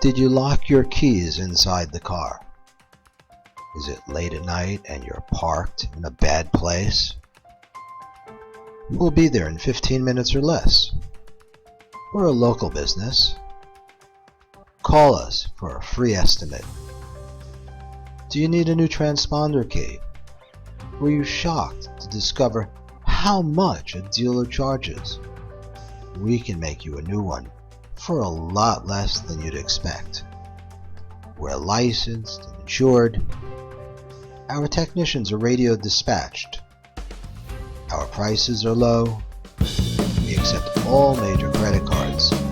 Did you lock your keys inside the car? Is it late at night and you're parked in a bad place? We'll be there in 15 minutes or less. We're a local business. Call us for a free estimate. Do you need a new transponder key? Were you shocked to discover how much a dealer charges? We can make you a new one for a lot less than you'd expect. We're licensed and insured. Our technicians are radio dispatched. Our prices are low. We accept all major credit cards.